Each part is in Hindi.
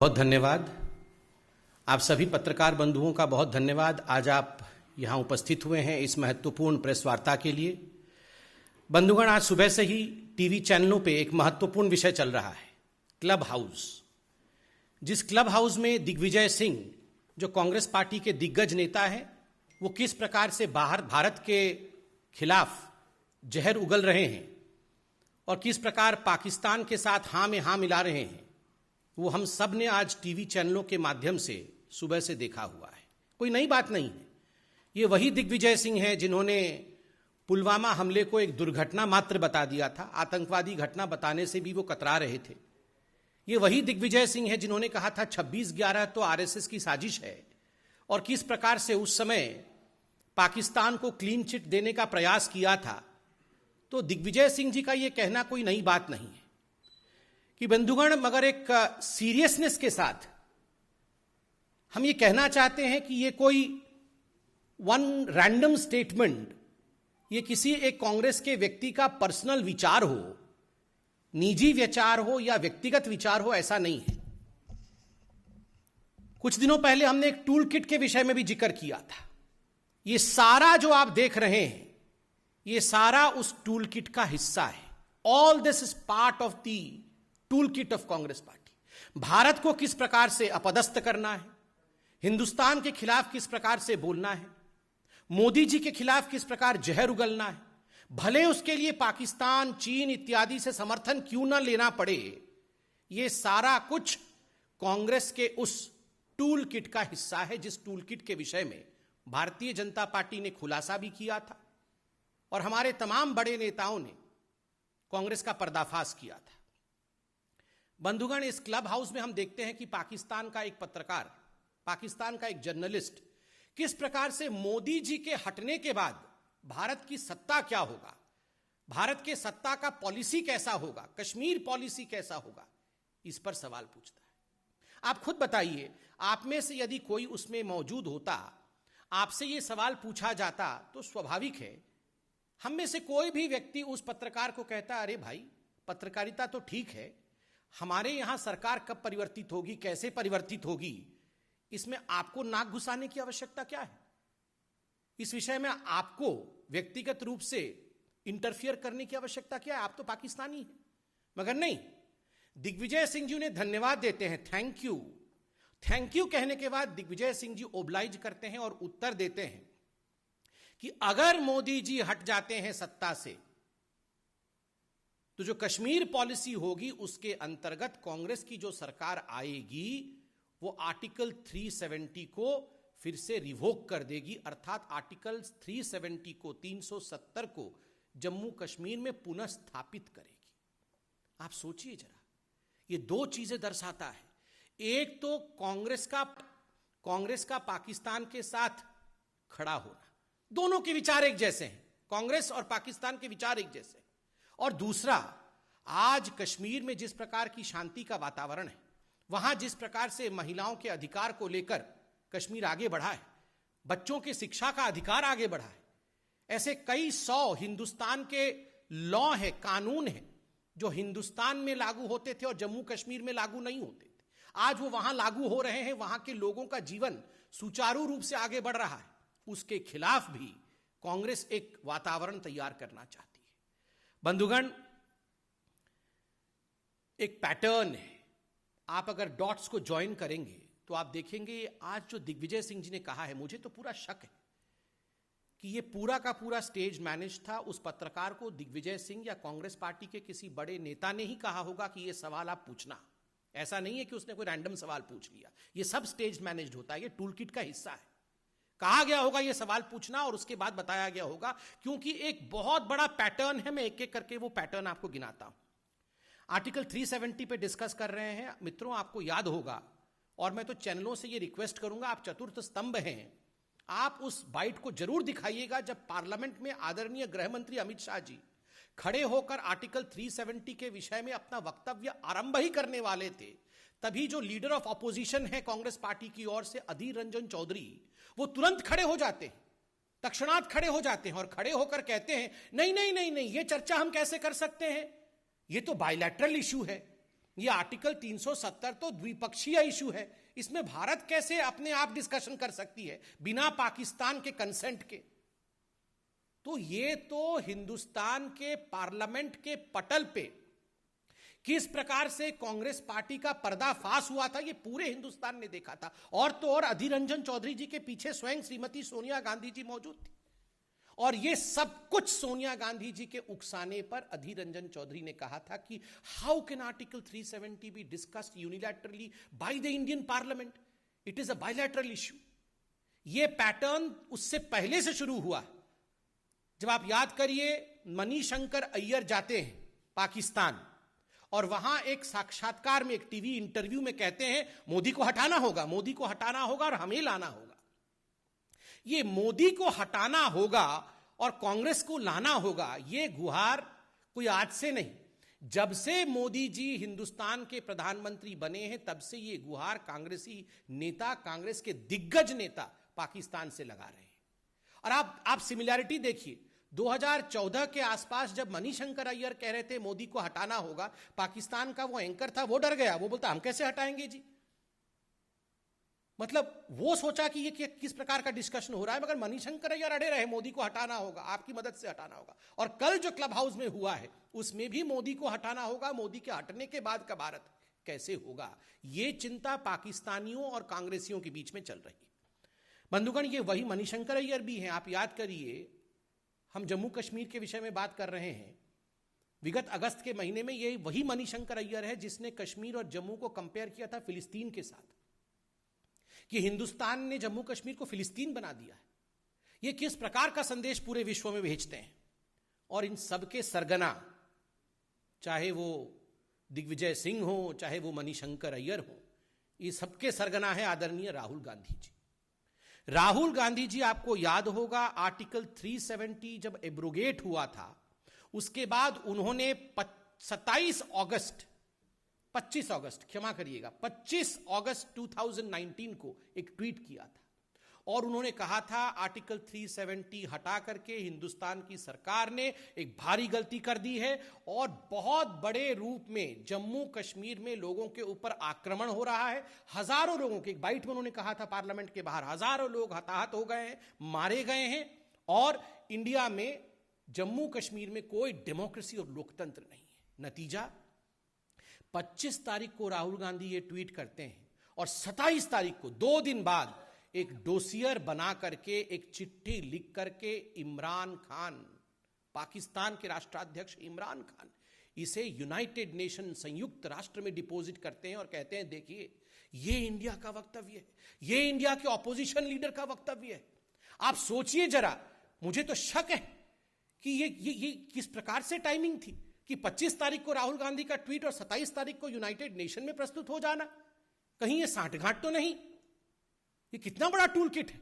बहुत धन्यवाद। आप सभी पत्रकार बंधुओं का बहुत धन्यवाद। आज आप यहाँ उपस्थित हुए हैं इस महत्वपूर्ण प्रेस वार्ता के लिए। बंधुगण, आज सुबह से ही टीवी चैनलों पे एक महत्वपूर्ण विषय चल रहा है, क्लब हाउस। जिस क्लब हाउस में दिग्विजय सिंह, जो कांग्रेस पार्टी के दिग्गज नेता हैं, वो किस प्रकार से बाहर भारत के खिलाफ जहर उगल रहे हैं और किस प्रकार पाकिस्तान के साथ हाँ में हाँ मिला रहे हैं, वो हम सब ने आज टीवी चैनलों के माध्यम से सुबह से देखा हुआ है। कोई नई बात नहीं है। ये वही दिग्विजय सिंह हैं जिन्होंने पुलवामा हमले को एक दुर्घटना मात्र बता दिया था। आतंकवादी घटना बताने से भी वो कतरा रहे थे। ये वही दिग्विजय सिंह हैं जिन्होंने कहा था 26/11 तो आरएसएस की साजिश है, और किस प्रकार से उस समय पाकिस्तान को क्लीन चिट देने का प्रयास किया था। तो दिग्विजय सिंह जी का ये कहना कोई नई बात नहीं है कि बंधुगण, मगर एक सीरियसनेस के साथ हम ये कहना चाहते हैं कि ये कोई वन रैंडम स्टेटमेंट, ये किसी एक कांग्रेस के व्यक्ति का पर्सनल विचार हो, निजी विचार हो या व्यक्तिगत विचार हो, ऐसा नहीं है। कुछ दिनों पहले हमने एक टूल किट के विषय में भी जिक्र किया था। ये सारा जो आप देख रहे हैं, ये सारा उस टूल किट का हिस्सा है। All this is part of the tool kit of Congress party. Bharat को किस प्रकार से अपदस्थ करना है, हिंदुस्तान के खिलाफ किस प्रकार से बोलना है, मोदी जी के खिलाफ किस प्रकार जहर उगलना है, भले उसके लिए पाकिस्तान, चीन इत्यादि से समर्थन क्यों ना लेना पड़े, यह सारा कुछ कांग्रेस के उस टूल किट का हिस्सा है, जिस टूल किट के विषय में भारतीय जनता पार्टी ने खुलासा भी किया था और हमारे तमाम बड़े नेताओं ने कांग्रेस का पर्दाफाश किया था। बंधुगण, इस क्लब हाउस में हम देखते हैं कि पाकिस्तान का एक पत्रकार, पाकिस्तान का एक जर्नलिस्ट किस प्रकार से मोदी जी के हटने के बाद भारत की सत्ता क्या होगा, भारत के सत्ता का पॉलिसी कैसा होगा, कश्मीर पॉलिसी कैसा होगा, इस पर सवाल पूछता है। आप खुद बताइए, आप में से यदि कोई उसमें मौजूद होता, आपसे यह सवाल पूछा जाता, तो स्वाभाविक है हम में से कोई भी व्यक्ति उस पत्रकार को कहता, अरे भाई, पत्रकारिता तो ठीक है, हमारे यहां सरकार कब परिवर्तित होगी, कैसे परिवर्तित होगी, इसमें आपको नाक घुसाने की आवश्यकता क्या है? इस विषय में आपको व्यक्तिगत रूप से इंटरफियर करने की आवश्यकता क्या है? आप तो पाकिस्तानी हैं। मगर नहीं, दिग्विजय सिंह जी उन्हें धन्यवाद देते हैं, थैंक यू। थैंक यू कहने के बाद दिग्विजय सिंह जी ओब्लाइज करते हैं और उत्तर देते हैं कि अगर मोदी जी हट जाते हैं सत्ता से, तो जो कश्मीर पॉलिसी होगी उसके अंतर्गत कांग्रेस की जो सरकार आएगी वो आर्टिकल 370 को फिर से रिवोक कर देगी, अर्थात आर्टिकल 370 को, 370 को जम्मू कश्मीर में पुनः स्थापित करेगी। आप सोचिए जरा, ये दो चीजें दर्शाता है। एक तो कांग्रेस का पाकिस्तान के साथ खड़ा होना, दोनों के विचार एक जैसे हैं, कांग्रेस और पाकिस्तान के विचार एक जैसे हैं। और दूसरा, आज कश्मीर में जिस प्रकार की शांति का वातावरण है, वहां जिस प्रकार से महिलाओं के अधिकार को लेकर कश्मीर आगे बढ़ा है, बच्चों की शिक्षा का अधिकार आगे बढ़ा है, ऐसे कई 100 हिंदुस्तान के लॉ है, कानून है, जो हिंदुस्तान में लागू होते थे और जम्मू कश्मीर में लागू नहीं होते थे, आज वो वहां लागू हो रहे हैं, वहां के लोगों का जीवन सुचारू रूप से आगे बढ़ रहा है। उसके खिलाफ भी कांग्रेस एक वातावरण तैयार करना चाहती है। बंधुगण, एक पैटर्न है, आप अगर डॉट्स को ज्वाइन करेंगे तो आप देखेंगे आज जो दिग्विजय सिंह जी ने कहा है, मुझे तो पूरा शक है कि ये पूरा का पूरा स्टेज मैनेज था। उस पत्रकार को दिग्विजय सिंह या कांग्रेस पार्टी के किसी बड़े नेता ने ही कहा होगा कि ये सवाल आप पूछना। ऐसा नहीं है कि उसने कोई रैंडम सवाल पूछ लिया, ये सब स्टेज मैनेज्ड होता है, ये टूल किट का हिस्सा है। कहा गया होगा ये सवाल पूछना और उसके बाद बताया गया होगा, क्योंकि एक बहुत बड़ा पैटर्न है। मैं एक एक करके वो पैटर्न आपको गिनाता हूं। आर्टिकल 370 पे डिस्कस कर रहे हैं मित्रों, आपको याद होगा, और मैं तो चैनलों से ये रिक्वेस्ट करूंगा, आप चतुर्थ स्तंभ हैं, आप उस बाइट को जरूर दिखाइएगा जब पार्लियामेंट में आदरणीय गृह मंत्री अमित शाह जी खड़े होकर आर्टिकल 370 के विषय में अपना वक्तव्य आरंभ ही करने वाले थे। तभी जो लीडर ऑफ ऑपोजिशन है कांग्रेस पार्टी की ओर से, अधीर रंजन चौधरी, वो तुरंत खड़े हो जाते हैं, तत्क्षणात खड़े हो जाते हैं और खड़े होकर कहते हैं, नहीं नहीं नहीं नहीं, ये चर्चा हम कैसे कर सकते हैं, ये तो बायलैटरल इश्यू है, ये आर्टिकल 370 तो द्विपक्षीय इशू है, इसमें भारत कैसे अपने आप डिस्कशन कर सकती है बिना पाकिस्तान के कंसेंट के? तो ये तो हिंदुस्तान के पार्लियामेंट के पटल पे किस प्रकार से कांग्रेस पार्टी का पर्दाफाश हुआ था, ये पूरे हिंदुस्तान ने देखा था। और तो और अधीर रंजन चौधरी जी के पीछे स्वयं श्रीमती सोनिया गांधी जी मौजूद थी, और ये सब कुछ सोनिया गांधी जी के उकसाने पर अधीर रंजन चौधरी ने कहा था कि how can article 370 be discussed unilaterally by the Indian parliament, it is a bilateral issue. ये पैटर्न उससे पहले से शुरू हुआ। जब आप याद करिए, मणिशंकर अय्यर जाते हैं पाकिस्तान और वहां एक साक्षात्कार में, एक टीवी इंटरव्यू में कहते हैं मोदी को हटाना होगा, मोदी को हटाना होगा और हमें लाना होगा। ये मोदी को हटाना होगा और कांग्रेस को लाना होगा, ये गुहार कोई आज से नहीं, जब से मोदी जी हिंदुस्तान के प्रधानमंत्री बने हैं तब से ये गुहार कांग्रेसी नेता, कांग्रेस के दिग्गज नेता पाकिस्तान से लगा रहे हैं। और आप सिमिलैरिटी देखिए, 2014 के आसपास जब मणिशंकर अय्यर कह रहे थे मोदी को हटाना होगा, पाकिस्तान का वो एंकर था, वो डर गया, वो बोलता हम कैसे हटाएंगे जी। मतलब वो सोचा कि ये किस प्रकार का डिस्कशन हो रहा है, मगर मणिशंकर अय्यर अड़े रहे मोदी को हटाना होगा, आपकी मदद से हटाना होगा। और कल जो क्लब हाउस में हुआ है उसमें भी मोदी को हटाना होगा, मोदी के हटने के बाद का भारत कैसे होगा, ये चिंता पाकिस्तानियों और कांग्रेसियों के बीच में चल रही है। बंधुगण, ये वही मणिशंकर अय्यर भी हैं। आप याद करिए, हम जम्मू कश्मीर के विषय में बात कर रहे हैं, विगत अगस्त के महीने में ये वही मणिशंकर अय्यर है जिसने कश्मीर और जम्मू को कंपेयर किया था फिलिस्तीन के साथ, कि हिंदुस्तान ने जम्मू कश्मीर को फिलिस्तीन बना दिया है। ये किस प्रकार का संदेश पूरे विश्व में भेजते हैं। और इन सबके सरगना, चाहे वो दिग्विजय सिंह हो, चाहे वो मणिशंकर अय्यर हो, ये सबके सरगना है आदरणीय राहुल गांधी जी। राहुल गांधी जी, आपको याद होगा, आर्टिकल 370 जब एब्रोगेट हुआ था, उसके बाद उन्होंने 25 अगस्त 2019 को एक ट्वीट किया था और उन्होंने कहा था आर्टिकल 370 हटा करके हिंदुस्तान की सरकार ने एक भारी गलती कर दी है और बहुत बड़े रूप में जम्मू कश्मीर में लोगों के ऊपर आक्रमण हो रहा है। हजारों लोगों के, एक बाइट में उन्होंने कहा था पार्लियामेंट के बाहर, हजारों लोग हताहत हो गए हैं, मारे गए हैं, और इंडिया में जम्मू कश्मीर में कोई डेमोक्रेसी और लोकतंत्र नहीं है। नतीजा, 25 तारीख को राहुल गांधी ये ट्वीट करते हैं और 27 तारीख को, 2 दिन बाद, एक डोसियर बना करके, एक चिट्ठी लिख करके इमरान खान, पाकिस्तान के राष्ट्राध्यक्ष इमरान खान, इसे यूनाइटेड नेशन, संयुक्त राष्ट्र में डिपॉजिट करते हैं और कहते हैं देखिए ये इंडिया का वक्तव्य है, ये इंडिया के ऑपोजिशन लीडर का वक्तव्य है। आप सोचिए जरा, मुझे तो शक है कि ये किस प्रकार से टाइमिंग थी कि 25 तारीख को राहुल गांधी का ट्वीट और 27 तारीख को यूनाइटेड नेशन में प्रस्तुत हो जाना। कहीं ये सांठगांठ तो नहीं? ये कितना बड़ा टूल किट है।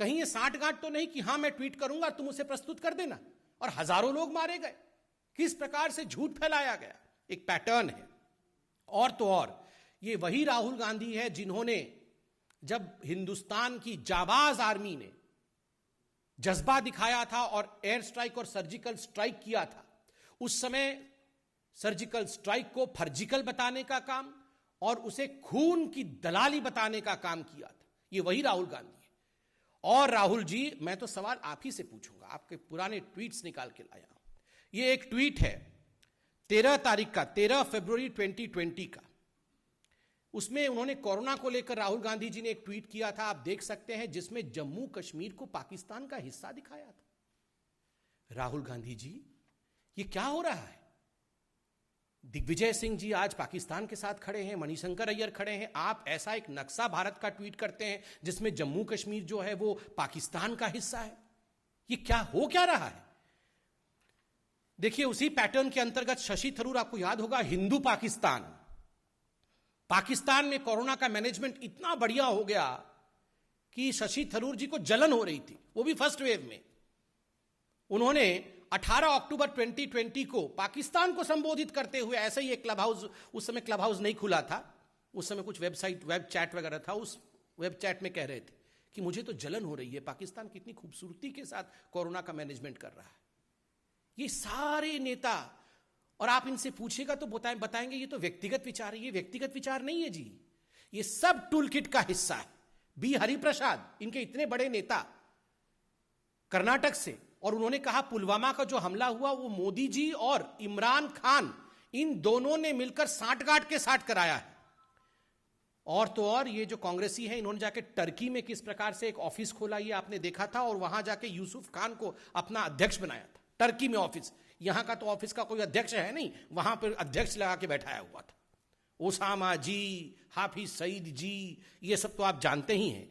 कहीं ये सांठगांठ तो नहीं कि हां मैं ट्वीट करूंगा तुम उसे प्रस्तुत कर देना, और हजारों लोग मारे गए। किस प्रकार से झूठ फैलाया गया, एक पैटर्न है। और तो और ये वही राहुल गांधी है जिन्होंने, जब हिंदुस्तान की जाबाज आर्मी ने जज्बा दिखाया था और एयर स्ट्राइक और सर्जिकल स्ट्राइक किया था, उस समय सर्जिकल स्ट्राइक को फर्जिकल बताने का काम और उसे खून की दलाली बताने का काम किया था। ये वही राहुल गांधी है। और राहुल जी, मैं तो सवाल आप ही से पूछूंगा, आपके पुराने ट्वीट्स निकाल के लाया हूं। ये एक ट्वीट है 13 तारीख का, 13 फरवरी 2020 का। उसमें उन्होंने कोरोना को लेकर, राहुल गांधी जी ने एक ट्वीट किया था, आप देख सकते हैं, जिसमें जम्मू कश्मीर को पाकिस्तान का हिस्सा दिखाया था। राहुल गांधी जी, ये क्या हो रहा है? दिग्विजय सिंह जी आज पाकिस्तान के साथ खड़े हैं, मणिशंकर अय्यर खड़े हैं, आप ऐसा एक नक्शा भारत का ट्वीट करते हैं जिसमें जम्मू कश्मीर जो है वो पाकिस्तान का हिस्सा है। ये क्या हो क्या रहा है? देखिए, उसी पैटर्न के अंतर्गत शशि थरूर, आपको याद होगा, हिंदू पाकिस्तान, पाकिस्तान में कोरोना का मैनेजमेंट इतना बढ़िया हो गया कि शशि थरूर जी को जलन हो रही थी, वो भी फर्स्ट वेव में। उन्होंने 18 अक्टूबर 2020 को पाकिस्तान को संबोधित करते हुए, ऐसे ही एक क्लब हाउस, उस समय क्लब हाउस नहीं खुला था, उस समय कुछ वेबसाइट, वेब चैट वगैरह था, उस वेब चैट में कह रहे थे कि मुझे तो जलन हो रही है, पाकिस्तान कितनी खूबसूरती के साथ कोरोना का मैनेजमेंट कर रहा है। ये सारे नेता और आप इनसे पूछेगा तो बताएंगे ये तो व्यक्तिगत विचार है। ये व्यक्तिगत विचार नहीं है जी, ये सब टूल किट का हिस्सा है। बी हरिप्रसाद, इनके इतने बड़े नेता कर्नाटक से, और उन्होंने कहा पुलवामा का जो हमला हुआ वो मोदी जी और इमरान खान इन दोनों ने मिलकर साठगांठ के साथ कराया है। और तो और ये जो कांग्रेसी है, इन्होंने जाके टर्की में किस प्रकार से एक ऑफिस खोला ये आपने देखा था, और वहां जाके यूसुफ खान को अपना अध्यक्ष बनाया था। टर्की में ऑफिस, यहां का तो ऑफिस का कोई अध्यक्ष है नहीं, वहां पर अध्यक्ष लगा के बैठाया हुआ था। ओसामा जी, हाफिज सईद जी, ये सब तो आप जानते ही हैं।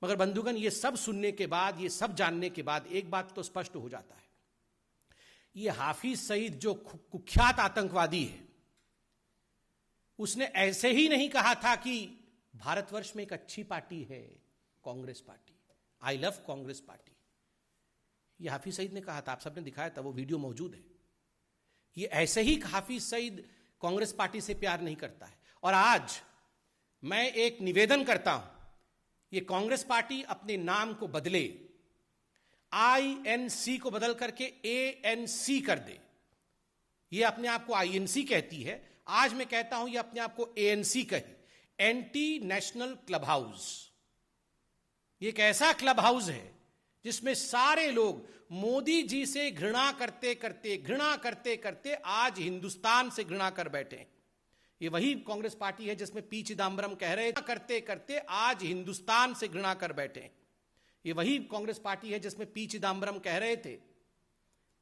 मगर बंधुगण, ये सब सुनने के बाद, ये सब जानने के बाद एक बात तो स्पष्ट हो जाता है, ये हाफिज सईद जो कुख्यात आतंकवादी है, उसने ऐसे ही नहीं कहा था कि भारतवर्ष में एक अच्छी पार्टी है Congress party, I love Congress party. ये हाफिज सईद ने कहा था, आप सबने दिखाया था, वो वीडियो मौजूद है। ये ऐसे ही हाफिज सईद कांग्रेस पार्टी से प्यार नहीं करता है। और आज मैं एक निवेदन करता हूं, ये कांग्रेस पार्टी अपने नाम को बदले, INC को बदल करके ANC कर दे। ये अपने आप को INC कहती है, आज मैं कहता हूं ये अपने आप को ANC कहे, एंटी नेशनल क्लब हाउस। ये एक ऐसा क्लब हाउस है जिसमें सारे लोग मोदी जी से घृणा करते करते आज हिंदुस्तान से घृणा कर बैठे। ये वही कांग्रेस पार्टी है जिसमें पी चिदंबरम कह रहे करते आज हिंदुस्तान से घृणा कर बैठे। ये वही कांग्रेस पार्टी है जिसमें पी चिदंबरम कह रहे थे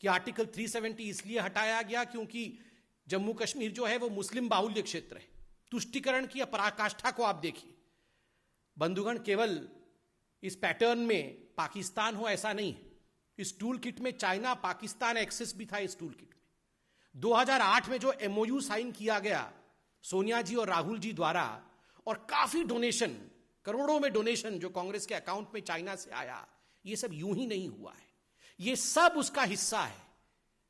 कि आर्टिकल 370 इसलिए हटाया गया क्योंकि जम्मू कश्मीर जो है वो मुस्लिम बाहुल्य क्षेत्र है। तुष्टिकरण की पराकाष्ठा को आप देखिए बंधुगण, केवल इस पैटर्न में पाकिस्तान हो ऐसा नहीं है। इस टूल किट में चाइना पाकिस्तान एक्सेस भी था। इस टूल किट में 2008 में जो MOU साइन किया गया सोनिया जी और राहुल जी द्वारा, और काफी डोनेशन, करोड़ों में डोनेशन जो कांग्रेस के अकाउंट में चाइना से आया, ये सब यूं ही नहीं हुआ है। ये सब उसका हिस्सा है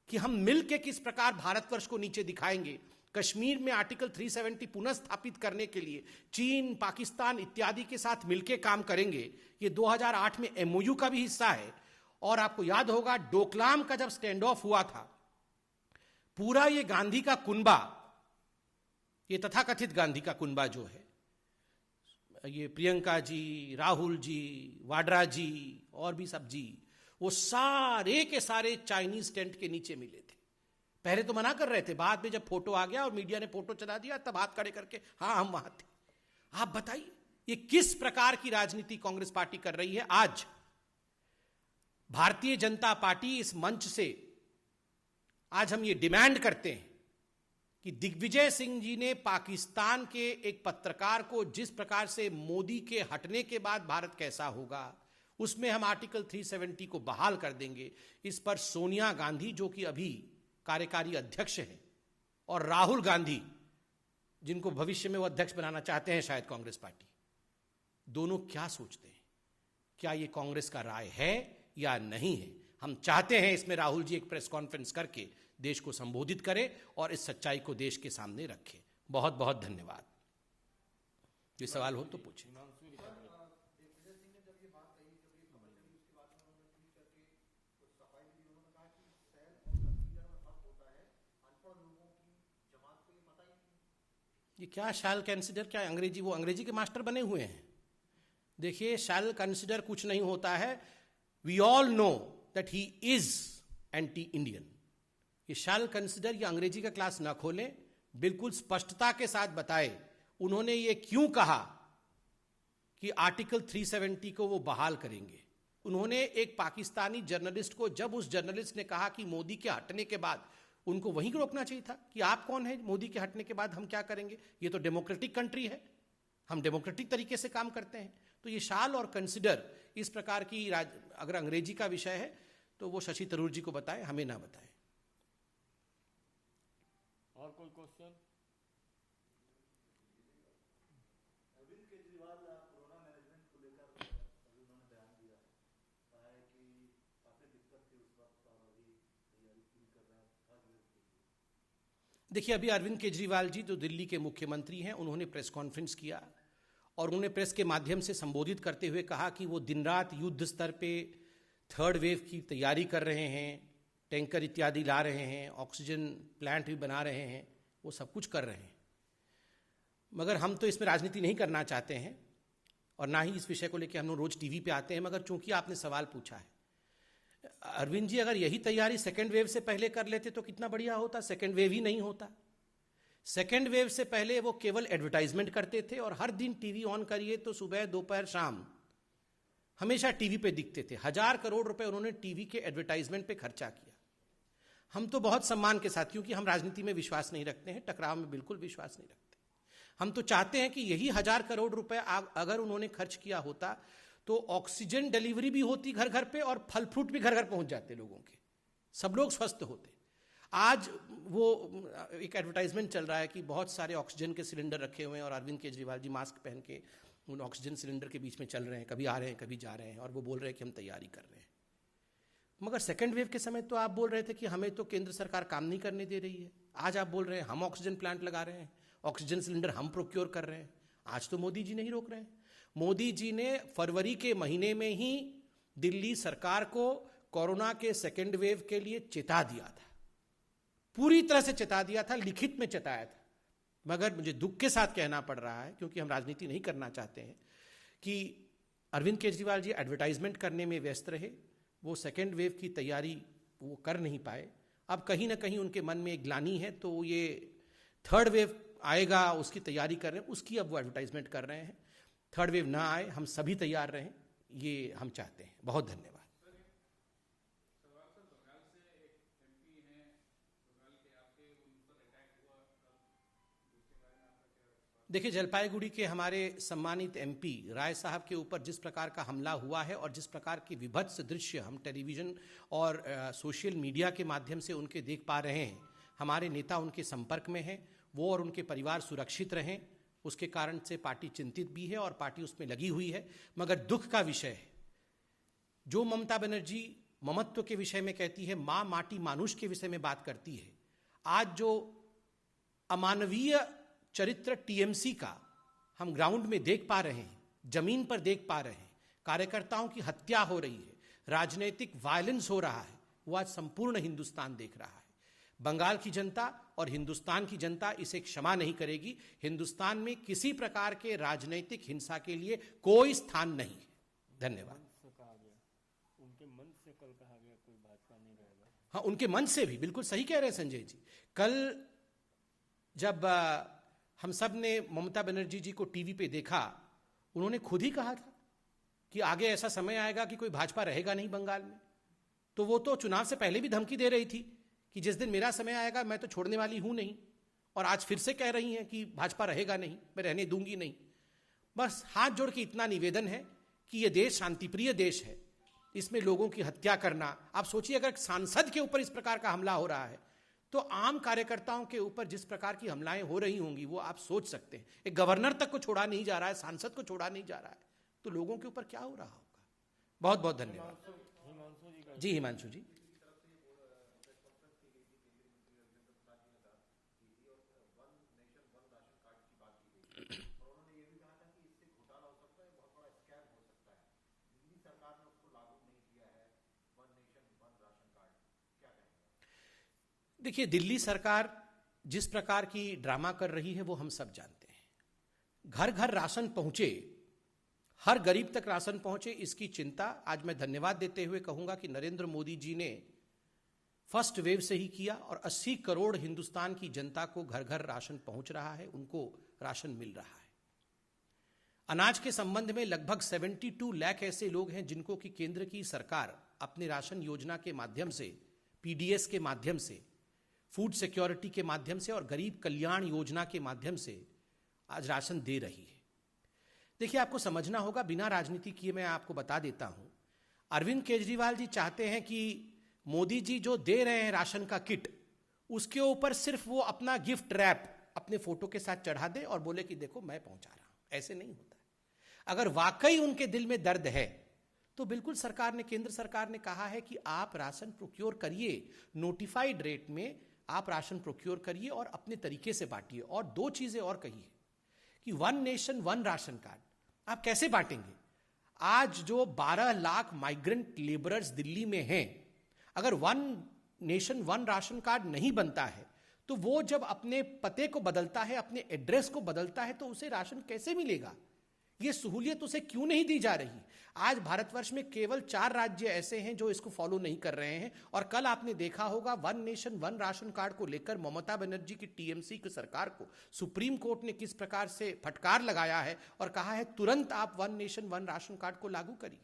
कि हम मिलकर किस प्रकार भारतवर्ष को नीचे दिखाएंगे। कश्मीर में आर्टिकल 370 पुनः स्थापित करने के लिए चीन, पाकिस्तान इत्यादि के साथ मिलकर काम करेंगे। ये 2008 में MOU का भी हिस्सा है। और आपको याद होगा डोकलाम का जब स्टैंड ऑफ हुआ था, पूरा ये गांधी का कुनबा, ये तथाकथित गांधी का कुनबा जो है, ये प्रियंका जी, राहुल जी, वाड्रा जी और भी सब जी, वो सारे के सारे चाइनीज टेंट के नीचे मिले थे। पहले तो मना कर रहे थे, बाद में जब फोटो आ गया और मीडिया ने फोटो चला दिया तब हाथ खड़े करके हाँ हम वहां थे। आप बताइए ये किस प्रकार की राजनीति कांग्रेस पार्टी कर रही है। आज भारतीय जनता पार्टी इस मंच से आज हम ये डिमांड करते हैं कि दिग्विजय सिंह जी ने पाकिस्तान के एक पत्रकार को जिस प्रकार से मोदी के हटने के बाद भारत कैसा होगा, उसमें हम आर्टिकल 370 को बहाल कर देंगे। इस पर सोनिया गांधी जो कि अभी कार्यकारी अध्यक्ष है, और राहुल गांधी जिनको भविष्य में वो अध्यक्ष बनाना चाहते हैं शायद कांग्रेस पार्टी, दोनों क्या सोचते हैं? क्या ये कांग्रेस का राय है या नहीं है? हम चाहते हैं इसमें राहुल जी एक प्रेस कॉन्फ्रेंस करके देश को संबोधित करें और इस सच्चाई को देश के सामने रखें। बहुत बहुत धन्यवाद। ये सवाल हो तो पूछें। ये क्या शैल कंसिडर, क्या अंग्रेजी, वो अंग्रेजी के मास्टर बने हुए हैं। देखिए शैल कंसिडर कुछ नहीं होता है। We all know that he is anti Indian. ये शैल कंसिडर, ये अंग्रेजी का क्लास ना खोलें, बिल्कुल स्पष्टता के साथ बताए उन्होंने ये क्यों कहा कि आर्टिकल 370 को वो बहाल करेंगे। उन्होंने एक पाकिस्तानी जर्नलिस्ट को, जब उस जर्नलिस्ट ने कहा कि मोदी के हटने के बाद, उनको वहीं रोकना चाहिए था कि आप कौन है, मोदी के हटने के बाद हम क्या करेंगे, ये तो डेमोक्रेटिक कंट्री है, हम डेमोक्रेटिक तरीके से काम करते हैं। तो ये शाल और कंसिडर इस प्रकार की अगर अंग्रेजी का विषय है तो वो शशि थरूर जी को बताएं, हमें ना बताएं। और कोई question? Arvind Kejriwal corona management को लेकर अभी उन्होंने बयान दिया है, कहा है कि काफी दिक्कत थी उस वक्त और अभी तैयारी पूरी कर रहे हैं। देखिए अभी अरविंद केजरीवाल जी जो दिल्ली के मुख्यमंत्री हैं, उन्होंने प्रेस कॉन्फ्रेंस किया और उन्होंने प्रेस के माध्यम से संबोधित करते हुए कहा कि वो दिन रात युद्ध स्तर पे थर्ड वेव की तैयारी कर रहे हैं टैंकर इत्यादि ला रहे हैं, ऑक्सीजन प्लांट भी बना रहे हैं, वो सब कुछ कर रहे हैं। मगर हम तो इसमें राजनीति नहीं करना चाहते हैं और ना ही इस विषय को लेकर हम लोग रोज टीवी पे आते हैं। मगर चूंकि आपने सवाल पूछा है, अरविंद जी, अगर यही तैयारी सेकेंड वेव से पहले कर लेते तो कितना बढ़िया होता। सेकेंड वेव ही नहीं होता। सेकेंड वेव से पहले वो केवल एडवर्टाइजमेंट करते थे और हर दिन टीवी ऑन करिए तो सुबह दोपहर शाम हमेशा टीवी पे दिखते थे। 1000 करोड़ रुपए उन्होंने टीवी के एडवर्टाइजमेंट पे खर्चा किया। हम तो बहुत सम्मान के साथ, क्योंकि हम राजनीति में विश्वास नहीं रखते हैं, टकराव में बिल्कुल विश्वास नहीं रखते, हम तो चाहते हैं कि यही 1000 करोड़ रुपए अगर उन्होंने खर्च किया होता तो ऑक्सीजन डिलीवरी भी होती घर घर पे और फल फ्रूट भी घर घर पहुंच जाते लोगों के, सब लोग स्वस्थ होते। आज वो एक एडवर्टाइजमेंट चल रहा है कि बहुत सारे ऑक्सीजन के सिलेंडर रखे हुए हैं और अरविंद केजरीवाल जी मास्क पहन के उन ऑक्सीजन सिलेंडर के बीच में चल रहे हैं, कभी आ रहे हैं कभी जा रहे हैं, और वो बोल रहे हैं कि हम तैयारी कर रहे हैं। मगर सेकेंड वेव के समय तो आप बोल रहे थे कि हमें तो केंद्र सरकार काम नहीं करने दे रही है। आज आप बोल रहे हैं हम ऑक्सीजन प्लांट लगा रहे हैं, ऑक्सीजन सिलेंडर हम प्रोक्योर कर रहे हैं। आज तो मोदी जी नहीं रोक रहे हैं। मोदी जी ने फरवरी के महीने में ही दिल्ली सरकार को कोरोना के सेकेंड वेव के लिए चेता दिया था, पूरी तरह से चेता दिया था, लिखित में चेताया था। मगर मुझे दुख के साथ कहना पड़ रहा है, क्योंकि हम राजनीति नहीं करना चाहते हैं, कि अरविंद केजरीवाल जी एडवर्टाइजमेंट करने में व्यस्त रहे, वो सेकेंड वेव की तैयारी वो कर नहीं पाए। अब कहीं ना कहीं उनके मन में एक ग्लानि है, तो ये थर्ड वेव आएगा उसकी तैयारी कर रहे हैं, उसकी अब वो एडवर्टाइजमेंट कर रहे हैं। थर्ड वेव ना आए, हम सभी तैयार रहें, ये हम चाहते हैं। बहुत धन्यवाद। देखिए, जलपाईगुड़ी के हमारे सम्मानित एमपी राय साहब के ऊपर जिस प्रकार का हमला हुआ है और जिस प्रकार के विभत्स दृश्य हम टेलीविजन और सोशल मीडिया के माध्यम से उनके देख पा रहे हैं, हमारे नेता उनके संपर्क में हैं, वो और उनके परिवार सुरक्षित रहें, उसके कारण से पार्टी चिंतित भी है और पार्टी उसमें लगी हुई है। मगर दुख का विषय है, जो ममता बनर्जी ममत्व के विषय में कहती है, माँ माटी मानुष के विषय में बात करती है, आज जो अमानवीय चरित्र टीएमसी का हम ग्राउंड में देख पा रहे हैं, जमीन पर देख पा रहे हैं, कार्यकर्ताओं की हत्या हो रही है, राजनीतिक वायलेंस हो रहा है, वो आज संपूर्ण हिंदुस्तान देख रहा है। बंगाल की जनता और हिंदुस्तान की जनता इसे क्षमा नहीं करेगी। हिंदुस्तान में किसी प्रकार के राजनीतिक हिंसा के लिए कोई स्थान नहीं है। धन्यवाद। उनके मन से कल कहा गया कोई भाजपा नहीं रहेगा। हाँ, उनके मन से भी बिल्कुल सही कह रहे हैं संजय जी। कल जब हम सब ने ममता बनर्जी जी को टीवी पे देखा, उन्होंने खुद ही कहा था कि आगे ऐसा समय आएगा कि कोई भाजपा रहेगा नहीं बंगाल में। तो वो तो चुनाव से पहले भी धमकी दे रही थी कि जिस दिन मेरा समय आएगा मैं तो छोड़ने वाली हूं नहीं, और आज फिर से कह रही हैं कि भाजपा रहेगा नहीं, मैं रहने दूंगी नहीं। बस हाथ जोड़ के इतना निवेदन है कि यह देश शांतिप्रिय देश है, इसमें लोगों की हत्या करना, आप सोचिए अगर सांसद के ऊपर इस प्रकार का हमला हो रहा है तो आम कार्यकर्ताओं के ऊपर जिस प्रकार की हमलाएं हो रही होंगी वो आप सोच सकते हैं। एक गवर्नर तक को छोड़ा नहीं जा रहा है, सांसद को छोड़ा नहीं जा रहा है, तो लोगों के ऊपर क्या हो रहा होगा। बहुत बहुत धन्यवाद। जी हिमांशु जी। देखिए, दिल्ली सरकार जिस प्रकार की ड्रामा कर रही है वो हम सब जानते हैं। घर घर राशन पहुंचे, हर गरीब तक राशन पहुंचे, इसकी चिंता आज मैं धन्यवाद देते हुए कहूंगा कि नरेंद्र मोदी जी ने फर्स्ट वेव से ही किया और 80 करोड़ हिंदुस्तान की जनता को घर घर राशन पहुंच रहा है, उनको राशन मिल रहा है। अनाज के संबंध में लगभग 72 लाख ऐसे लोग हैं जिनको कि केंद्र की सरकार अपने राशन योजना के माध्यम से, पीडीएस के माध्यम से, फूड सिक्योरिटी के माध्यम से और गरीब कल्याण योजना के माध्यम से आज राशन दे रही है। देखिए, आपको समझना होगा, बिना राजनीति किए मैं आपको बता देता हूं, अरविंद केजरीवाल जी चाहते हैं कि मोदी जी जो दे रहे हैं राशन का किट, उसके ऊपर सिर्फ वो अपना गिफ्ट रैप अपने फोटो के साथ चढ़ा दे और बोले कि देखो मैं पहुंचा रहा हूं। ऐसे नहीं होता। अगर वाकई उनके दिल में दर्द है तो बिल्कुल सरकार ने, केंद्र सरकार ने कहा है कि आप राशन प्रोक्योर करिए, नोटिफाइड रेट में आप राशन प्रोक्योर करिए और अपने तरीके से बांटिए। और दो चीजें और कही है कि 1 नेशन 1 राशन कार्ड आप कैसे बांटेंगे। आज जो 12 लाख माइग्रेंट लेबरर्स दिल्ली में हैं, अगर 1 नेशन वन राशन कार्ड नहीं बनता है तो वो जब अपने पते को बदलता है, अपने एड्रेस को बदलता है, तो उसे राशन कैसे मिलेगा? ये सहूलियत उसे क्यों नहीं दी जा रही? आज भारतवर्ष में केवल 4 राज्य ऐसे हैं जो इसको फॉलो नहीं कर रहे हैं। और कल आपने देखा होगा one nation one ration card को लेकर ममता बनर्जी की टीएमसी की सरकार को सुप्रीम कोर्ट ने किस प्रकार से फटकार लगाया है और कहा है तुरंत आप one nation one ration card को लागू करिए।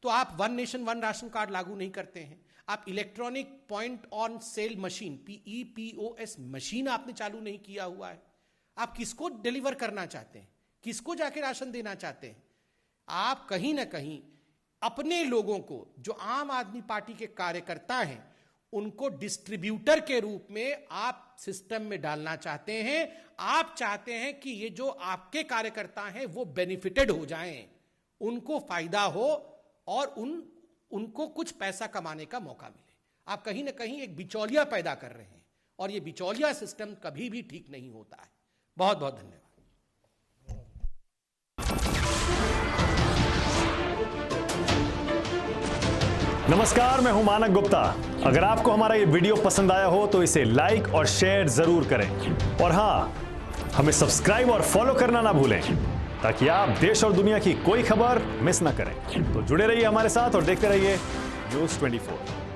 तो आप one nation one ration card लागू नहीं करते हैं, आप electronic point on sale machine PEPOS machine आपने चालू नहीं किया हुआ है। आप किसको डिलीवर करना चाहते हैं? किसको जाके राशन देना चाहते हैं? आप कहीं ना कहीं अपने लोगों को, जो आम आदमी पार्टी के कार्यकर्ता हैं, उनको डिस्ट्रीब्यूटर के रूप में आप सिस्टम में डालना चाहते हैं। आप चाहते हैं कि ये जो आपके कार्यकर्ता हैं वो बेनिफिटेड हो जाएं, उनको फायदा हो और उनको कुछ पैसा कमाने का मौका मिले। आप कहीं ना कहीं एक बिचौलिया पैदा कर रहे हैं और ये बिचौलिया सिस्टम कभी भी ठीक नहीं होता है। बहुत बहुत धन्यवाद। नमस्कार, मैं हूं मानक गुप्ता। अगर आपको हमारा ये वीडियो पसंद आया हो तो इसे लाइक और शेयर जरूर करें और हां, हमें सब्सक्राइब और फॉलो करना ना भूलें ताकि आप देश और दुनिया की कोई खबर मिस ना करें। तो जुड़े रहिए हमारे साथ और देखते रहिए न्यूज़ 24।